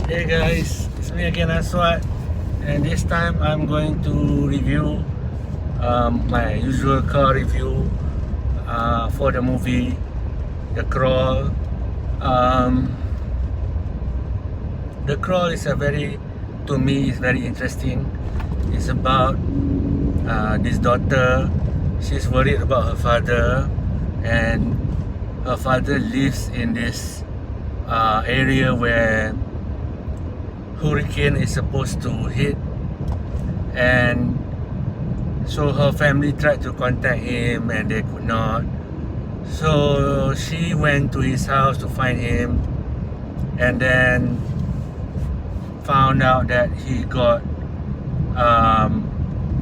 Hey guys, it's me again Aswat, and this time I'm going to review my usual car review for the movie The Crawl. Um, the Crawl is to me, is very interesting. It's about this daughter. She's worried about her father, and her father lives in this area where hurricane is supposed to hit, and so her family tried to contact him and they could not. So she went to his house to find him, and then found out that he got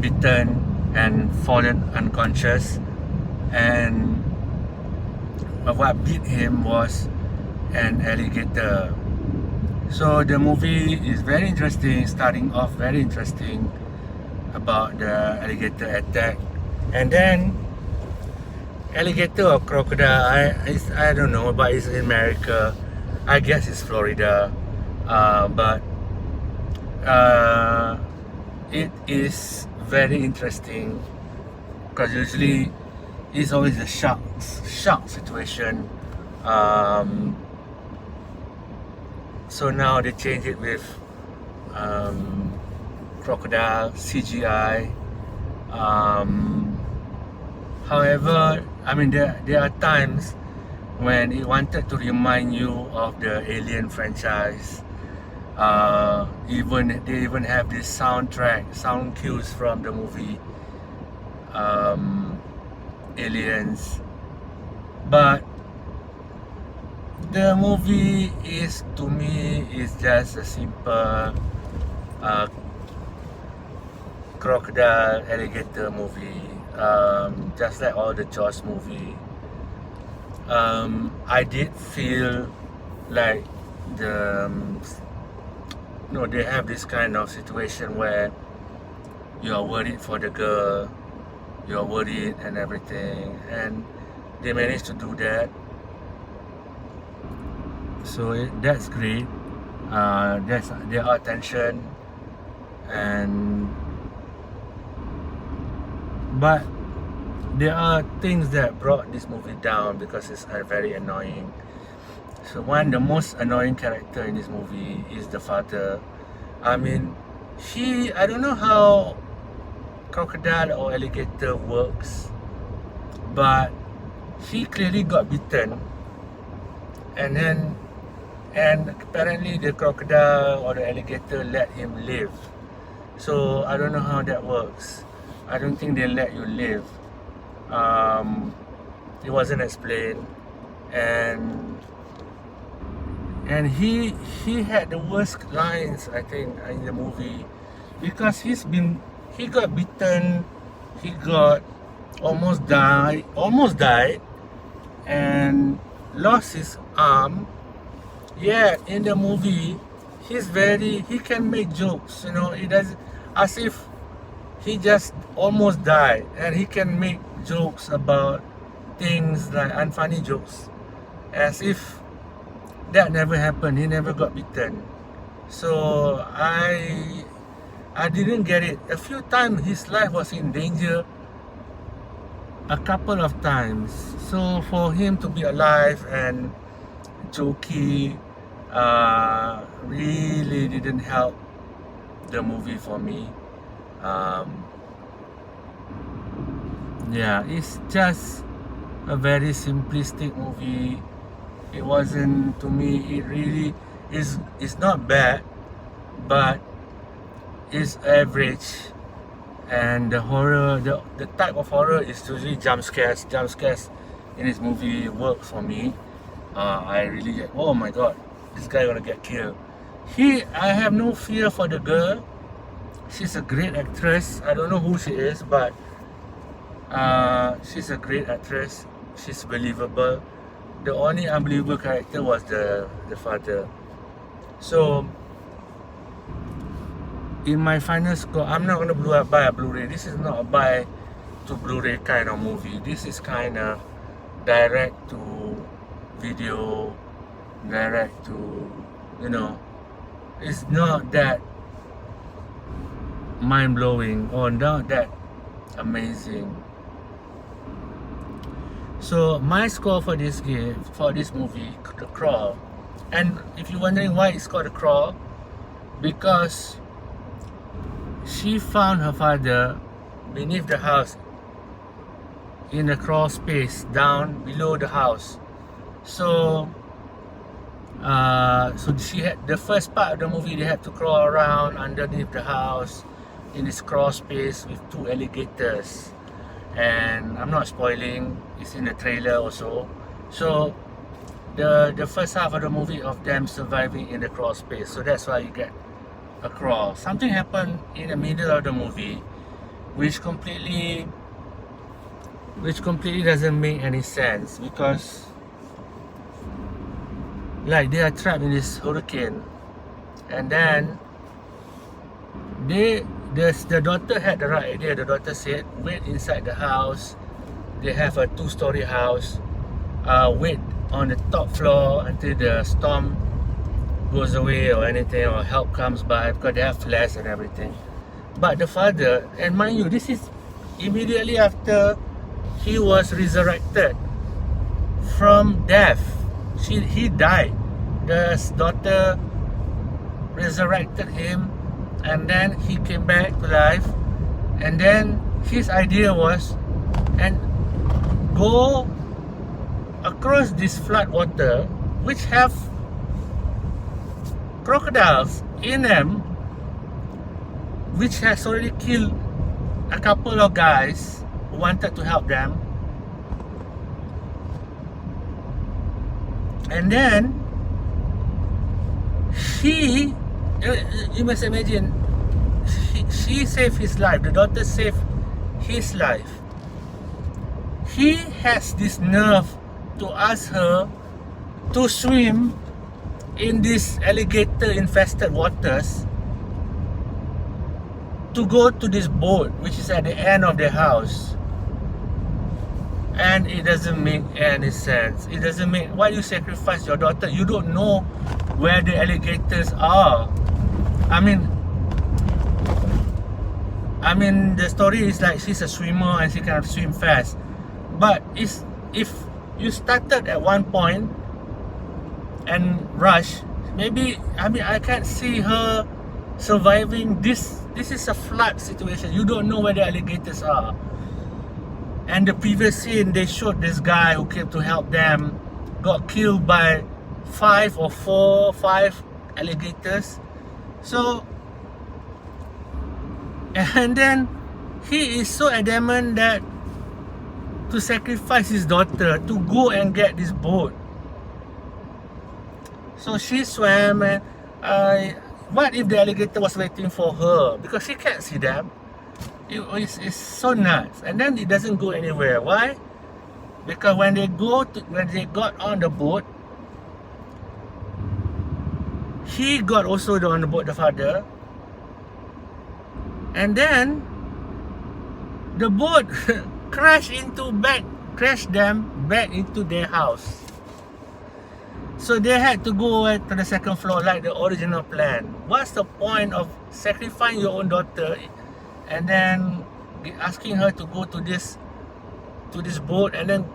bitten and fallen unconscious, and what beat him was an alligator. So the movie is very interesting, starting off very interesting about the alligator attack, and then alligator or crocodile, I don't know, but it's in America. I guess it's Florida, but it is very interesting because usually it's always a shark situation. So now they change it with crocodile CGI. However, I mean there are times when it wanted to remind you of the Alien franchise. They even have this sound cues from the movie Aliens, but the movie is, to me, is just a simple crocodile alligator movie, just like all the Jaws movie. I did feel like they have this kind of situation where you are worried for the girl, you're worried and everything, and they managed to do that. So that's great. There are tension, but there are things that brought this movie down because it's very annoying. So the most annoying character in this movie is the father. I mean, I don't know how crocodile or alligator works, but he clearly got bitten, and apparently the crocodile or the alligator let him live. So I don't know how that works. I don't think they let you live. It wasn't explained, and he had the worst lines, I think, in the movie, because he got bitten, he got almost died, and lost his arm. Yeah, in the movie, he can make jokes, it does, as if he just almost died, and he can make jokes about things like unfunny jokes, as if that never happened. He never got bitten. So I didn't get it. A few times his life was in danger, a couple of times. So for him to be alive and jokey really didn't help the movie for me. Yeah, it's just a very simplistic movie. It wasn't, to me, it really is. It's not bad, but it's average. And the horror, the type of horror is usually jump scares. Jump scares in this movie work for me. I really get, oh my god, this guy gonna get killed. I have no fear for the girl. She's a great actress. I don't know who she is, but she's a great actress. She's believable. The only unbelievable character was the father. So in my final score, I'm not gonna buy a Blu-ray. This is not a buy to Blu-ray kind of movie. This is kind of direct to video, direct to, is not that mind-blowing or not that amazing. So my score for this game, for this movie, The Crawl, and if you're wondering why it's called The Crawl, because she found her father beneath the house in a crawl space down below the house. So so she had the first part of the movie, they had to crawl around underneath the house in this crawl space with two alligators, and I'm not spoiling, it's in the trailer also. So the first half of the movie of them surviving in the crawl space, so that's why you get a crawl. Something happened in the middle of the movie which completely doesn't make any sense, because like they are trapped in this hurricane, and then the daughter had the right idea. The daughter said, wait inside the house. They have a 2-story house. Wait on the top floor until the storm goes away or anything, or help comes by, because they have flash and everything. But the father, and mind you, this is immediately after he was resurrected from death. He died. The daughter resurrected him, and then he came back to life. And then his idea was, and go across this flood water, which have crocodiles in them, which has already killed a couple of guys who wanted to help them. And then you must imagine, she saved his life. The daughter saved his life. He has this nerve to ask her to swim in this alligator infested waters to go to this boat which is at the end of the house. And it doesn't make any sense. It doesn't make, why you sacrifice your daughter? You don't know where the alligators are. I mean the story is like she's a swimmer and she cannot swim fast. But if you started at one point and rush, maybe, I can't see her surviving this. This is a flood situation. You don't know where the alligators are. And the previous scene, they showed this guy who came to help them got killed by 5 alligators. So, and then he is so adamant that to sacrifice his daughter to go and get this boat. So she swam, and what if the alligator was waiting for her? Because she can't see them. It's so nuts. And then it doesn't go anywhere. Why? Because when they got on the boat, he got also on the boat, the father. And then the boat crashed them back into their house. So they had to go to the second floor like the original plan. What's the point of sacrificing your own daughter and then asking her to go to this boat and then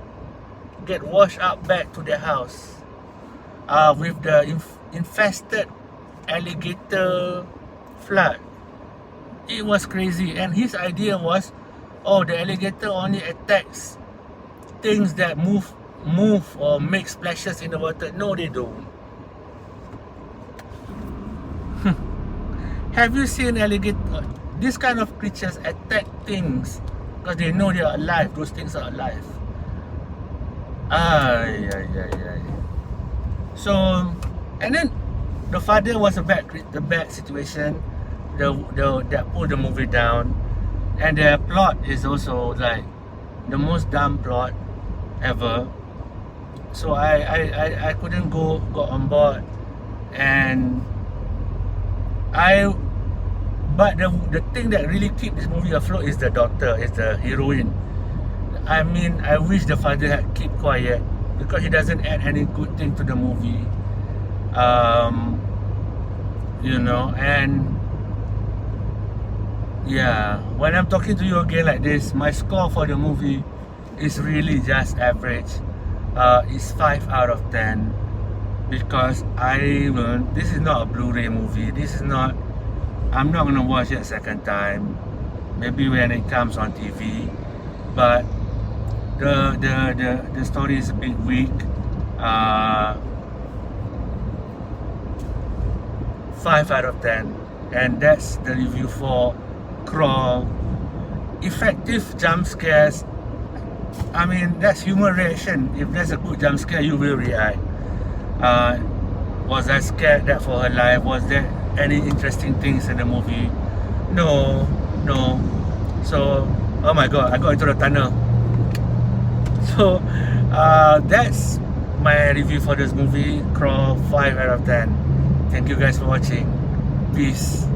get washed up back to their house with the infested alligator flood? It was crazy. And his idea was, oh, the alligator only attacks things that move or make splashes in the water. No, they don't. Have you seen alligator? These kind of creatures attack things because they know they are alive. Those things are alive. So, and then the father was the bad situation. That pulled the movie down, and the plot is also like the most dumb plot ever. So I couldn't go on board, and but the thing that really keep this movie afloat is the daughter, is the heroine. I mean, I wish the father had kept quiet because he doesn't add any good thing to the movie. you know. And yeah, when I'm talking to you again like this, my score for the movie is really just average. It's 5 out of 10 because this is not a Blu-ray movie. This is not. I'm not gonna watch it a second time. Maybe when it comes on TV, but the story is a bit weak. 5 out of 10, and that's the review for Crawl. Effective jump scares. I mean, that's human reaction. If there's a good jump scare, you will react. Was I scared that for her life? Was there any interesting things in the movie? No, no. So, oh my god, I got into the tunnel. So, that's my review for this movie, Crawl, 5 out of 10. Thank you guys for watching. Peace.